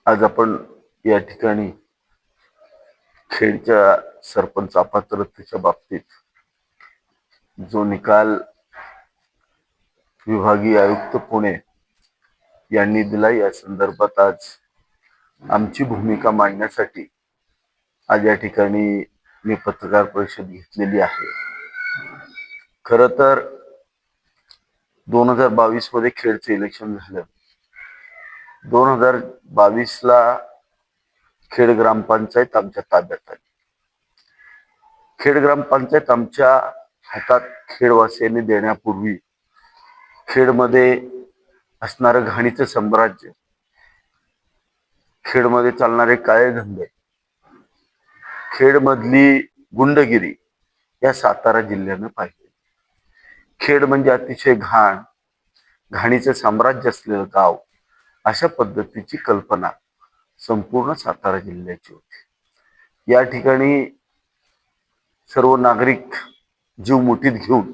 आज आपण या ठिकाणी खेडच्या सरपंच अपात्रतेच्या बाबतीत जो निकाल विभागीय आयुक्त पुणे यांनी दिला, या संदर्भात आज आमची भूमिका मांडण्यासाठी आज या ठिकाणी मी पत्रकार परिषद घेतलेली आहे. खर तर 2022 मध्ये खेडचं इलेक्शन झालं. 2022 ला खेड ग्रामपंचायत आमच्या ताब्यात आली. खेड ग्रामपंचायत आमच्या हातात खेडवासियांनी देण्यापूर्वी खेडमध्ये असणारं घाणीचं साम्राज्य, खेडमध्ये चालणारे काळे धंदे, खेडमधली गुंडगिरी या सातारा जिल्ह्यानं पाहिले. खेड म्हणजे अतिशय घाणीचं साम्राज्य असलेलं गाव, अशा पद्धतीची कल्पना संपूर्ण सातारा जिल्ह्याची होती. या ठिकाणी सर्व नागरिक जीव मुठीत घेऊन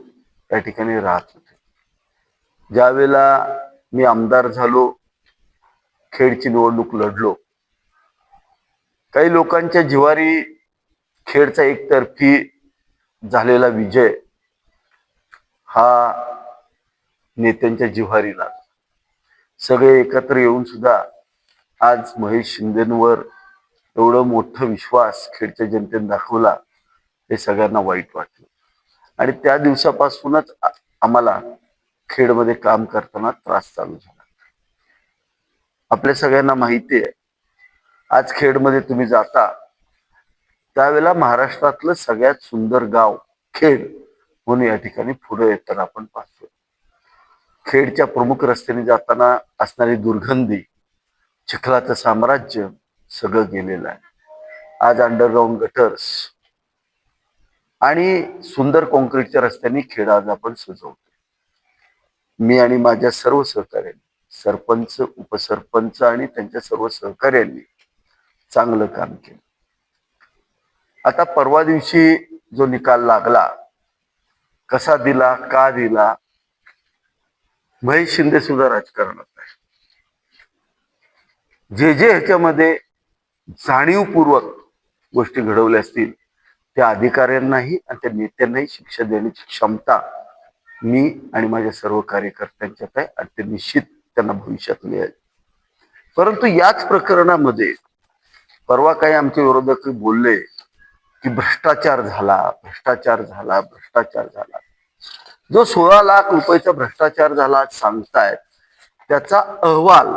या ठिकाणी राहत होते. ज्यावेळेला मी आमदार झालो, खेडची निवडणूक लढलो, काही लोकांच्या जिवारी खेडचा एकतर्फी झालेला विजय हा नेत्यांच्या जिव्हारी लागला. सगळे एकत्र येऊन सुद्धा आज महेश शिंदेंवर एवढं मोठं विश्वास खेडच्या जनतेने दाखवला, हे सगळ्यांना वाईट वाटलं. आणि त्या दिवसापासूनच आम्हाला खेडमध्ये काम करताना त्रास चालू झाला. आपल्या सगळ्यांना माहिती आहे, आज खेडमध्ये तुम्ही जाता त्यावेळेला महाराष्ट्रातलं सगळ्यात सुंदर गाव खेड म्हणून या ठिकाणी पुढे येताना आपण पाहतो. खेडच्या प्रमुख रस्त्याने जाताना असणारी दुर्गंधी, चिखलाचं साम्राज्य सगळं गेलेलं आहे. आज अंडरग्राऊंड गटर्स आणि सुंदर कॉन्क्रीटच्या रस्त्यांनी खेड आज आपण सजवतो. मी आणि माझ्या सर्व सहकार्यांनी, सरपंच, उपसरपंच आणि त्यांच्या सर्व सहकार्यांनी चांगलं काम केलं. आता परवा दिवशी जो निकाल लागला, कसा दिला, का दिला, महेश शिंदे सुद्धा राजकारणात आहे. जे ह्याच्यामध्ये जाणीवपूर्वक गोष्टी घडवल्या असतील त्या अधिकाऱ्यांनाही आणि त्या नेत्यांनाही शिक्षा देण्याची क्षमता मी आणि माझ्या सर्व कार्यकर्त्यांच्यात आहे आणि ते निश्चित त्यांना भविष्यात मिळेल. परंतु याच प्रकरणामध्ये परवा काही आमचे विरोधक बोलले की भ्रष्टाचार झाला, भ्रष्टाचार झाला, भ्रष्टाचार झाला. जो 16 लाख रुपयाचा भ्रष्टाचार झाला सांगतायत, त्याचा अहवाल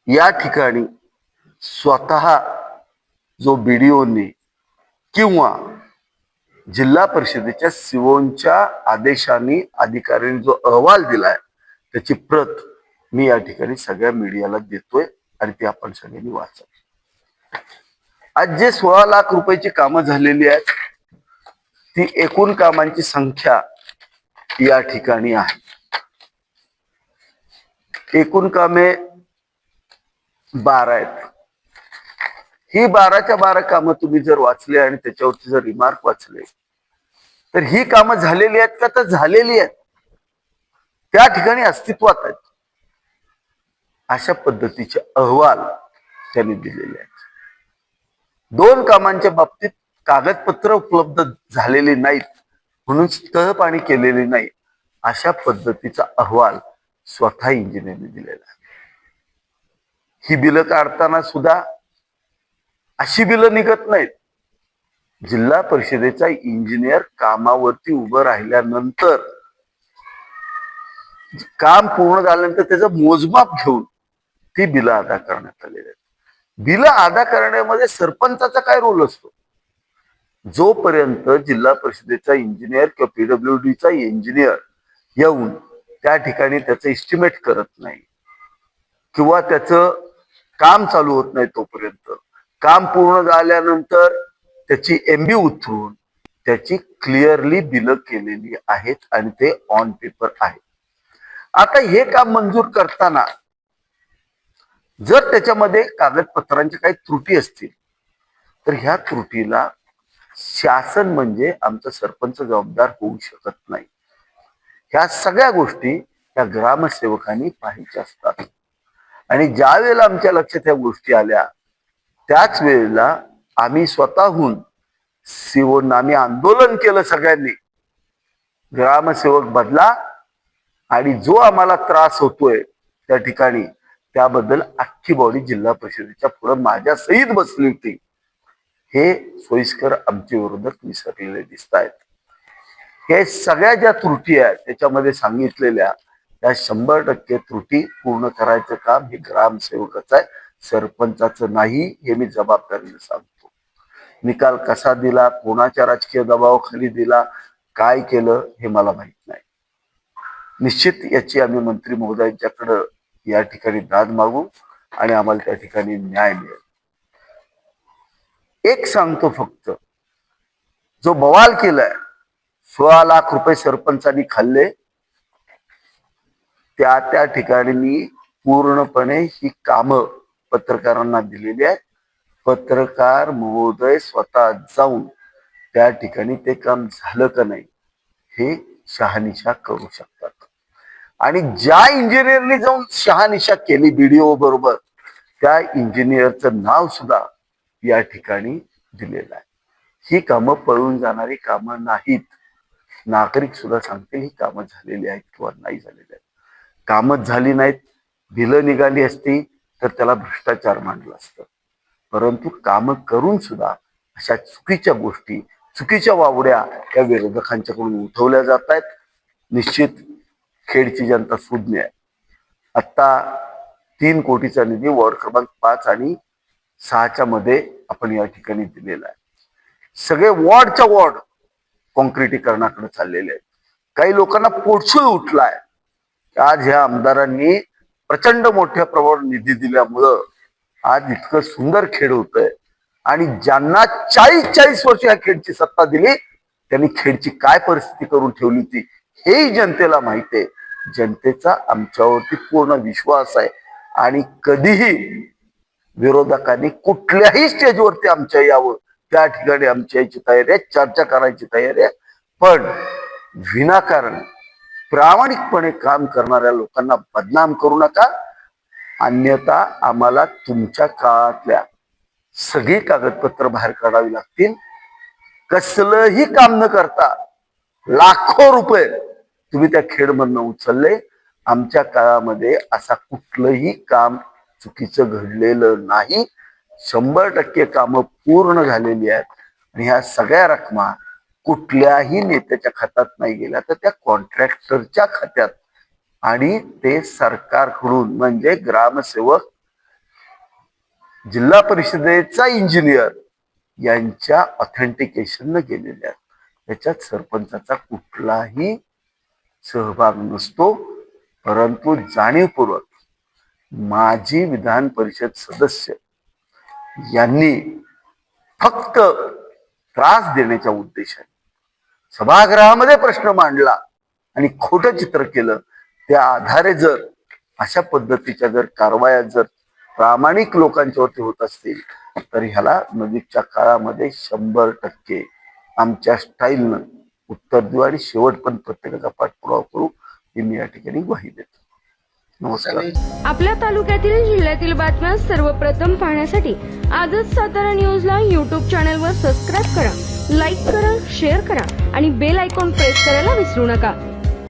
या ठिकाणी स्वतः जो बीडीओनी किंवा जिल्हा परिषदेच्या सीओच्या आदेशाने अधिकाऱ्यांनी जो अहवाल दिलाय, त्याची प्रत मी या ठिकाणी सगळ्या मीडियाला देतोय आणि ती आपण सगळ्यांनी वाचावी. आज जे 16 लाख रुपयाची कामं झालेली आहेत, ती एकूण कामांची संख्या या ठिकाणी आहे. एकूण कामे 12 आहेत. ही 12च्या 12 कामं तुम्ही जर वाचले आणि त्याच्यावरती जर रिमार्क वाचले, तर ही कामं झालेली आहेत का? तर झालेली आहेत, त्या ठिकाणी अस्तित्वात आहेत, अशा पद्धतीचे अहवाल त्यांनी दिलेले आहेत. 2 कामांच्या बाबतीत कागदपत्र उपलब्ध झालेली नाहीत म्हणून तहपाणी केलेली नाही, अशा पद्धतीचा अहवाल स्वतः इंजिनियरने दिलेला आहे. ही बिलं काढताना सुद्धा अशी बिलं निघत नाहीत. जिल्हा परिषदेचा इंजिनियर कामावरती उभं राहिल्यानंतर, काम पूर्ण झाल्यानंतर त्याचं मोजमाप घेऊन ती बिलं अदा करण्यात आलेली आहेत. बिलं अदा करण्यामध्ये सरपंचाचा काय रोल असतो? जोपर्यंत जिल्हा परिषदेचा इंजिनियर किंवा पीडब्ल्यूडीचा इंजिनियर येऊन त्या ठिकाणी त्याचं एस्टिमेट करत नाही किंवा त्याचं काम चालू होत नाही, तोपर्यंत काम पूर्ण झाल्यानंतर त्याची एमबी उतरून त्याची क्लिअरली बिलं केलेली आहेत आणि ते ऑन पेपर आहे. आता हे काम मंजूर करताना जर त्याच्यामध्ये कागदपत्रांच्या काही त्रुटी असतील, तर ह्या त्रुटीला शासन म्हणजे आमचा सरपंच जबाबदार होऊ शकत नाही. ह्या सगळ्या गोष्टी त्या ग्रामसेवकांनी पाहायच्या असतात. आणि ज्या वेळेला आमच्या लक्षात ह्या गोष्टी आल्या त्याच वेळेला आम्ही स्वतःहून आम्ही आंदोलन केलं सगळ्यांनी, ग्रामसेवक बदला आणि जो आम्हाला त्रास होतोय त्या ठिकाणी त्याबद्दल अख्खी बॉडी जिल्हा परिषदेच्या पुढे माझ्या सहित बसली होती. हे सोयीस्कर आमच्या विरोधात विसरलेले दिसत आहेत. हे सगळ्या ज्या त्रुटी आहेत त्याच्यामध्ये सांगितलेल्या त्या 100% त्रुटी पूर्ण करायचं काम हे ग्रामसेवकाचं आहे, सरपंचाचं नाही. हे मी जबाबदारीने सांगतो. निकाल कसा दिला, कोणाच्या राजकीय दबावाखाली दिला, काय केलं हे मला माहित नाही. निश्चित याची आम्ही मंत्री महोदयांच्याकडे या ठिकाणी दाद मागू आणि आम्हाला त्या ठिकाणी न्याय मिळेल. एक सांगतो फक्त, जो बवाल केलाय 16 लाख रुपये सरपंचांनी खाल्ले, त्या ठिकाणी मी पूर्णपणे ही कामं पत्रकारांना दिलेली आहेत. पत्रकार महोदय स्वतः जाऊन त्या ठिकाणी ते काम झालं का नाही हे शहानिशा करू शकतात. आणि ज्या इंजिनियरनी जाऊन शहानिशा केली बीडीओ बरोबर त्या इंजिनियरचं नाव सुद्धा या ठिकाणी दिलेलं आहे. ही कामं पळून जाणारी कामं नाहीत. नागरिक सुद्धा सांगतील ही कामं झालेली आहेत किंवा नाही झालेली आहेत. कामच झाली नाहीत, बिलं निघाली असती तर त्याला भ्रष्टाचार मानलं असतं. परंतु कामं करून सुद्धा अशा चुकीच्या गोष्टी, चुकीच्या वावड्या या विरोधकांच्याकडून उठवल्या जात आहेत. निश्चित खेडची जनता सुज्ञ आहे. आता 3 कोटीचा निधी वॉर्ड क्रमांक 5 आणि 6च्या मध्ये आपण या ठिकाणी दिलेला आहे. सगळे वॉर्डच्या वॉर्ड कॉन्क्रिटीकरणाकडे चाललेले आहेत. काही लोकांना पोटसूळ उठलाय. आज ह्या आमदारांनी प्रचंड मोठ्या प्रमाणावर निधी दिल्यामुळं आज इतकं सुंदर खेड होतंय. आणि ज्यांना 40 वर्ष या खेडची सत्ता दिली त्यांनी खेडची काय परिस्थिती करून ठेवली होती हेही जनतेला माहिती आहे. जनतेचा आमच्यावरती पूर्ण विश्वास आहे आणि कधीही विरोधकांनी कुठल्याही स्टेजवरती आमच्या यावं त्या ठिकाणी आमची याची तयारी आहे, चर्चा करायची तयारी आहे. पण विनाकारण प्रामाणिकपणे काम करणाऱ्या लोकांना बदनाम करू नका, अन्यथा आम्हाला तुमच्या काळातल्या सगळी कागदपत्र बाहेर काढावी लागतील. कसलंही काम न करता लाखो रुपये तुम्ही त्या खेडमधनं उचलले. आमच्या काळामध्ये असा कुठलंही काम चुकीचं घडलेलं नाही. 100% कामं पूर्ण झालेली आहेत आणि ह्या सगळ्या रकमा कुठल्याही नेत्याच्या खात्यात नाही गेल्या तर त्या कॉन्ट्रॅक्टरच्या खात्यात आणि ते सरकारकडून म्हणजे ग्रामसेवक, जिल्हा परिषदेचा इंजिनियर यांच्या ऑथेंटिकेशन गेलेल्या आहेत. त्याच्यात सरपंचाचा कुठलाही सहभाग नसतो. परंतु जाणीवपूर्वक माजी विधान परिषद सदस्य यांनी फक्त त्रास देण्याच्या उद्देशाने सभागृहामध्ये प्रश्न मांडला आणि खोटं चित्र केलं. त्या आधारे जर अशा पद्धतीच्या जर कारवाया जर प्रामाणिक लोकांच्यावरती होत असतील तर ह्याला नजीकच्या काळामध्ये 100% आमच्या स्टाईलनं उत्तर देऊ आणि शेवटपर्यंत प्रत्येकाचा पाठपुरावा करू ही मी या ठिकाणी ग्वाही देतो. नमस्कार. आपल्या तालुक्यातील जिल्ह्यातील बातम्या सर्वप्रथम पाहण्यासाठी आजच सातारा न्यूजला YouTube चॅनलवर सबस्क्राईब करा, लाईक करा, शेअर करा आणि बेल आयकॉन प्रेस करायला विसरू नका.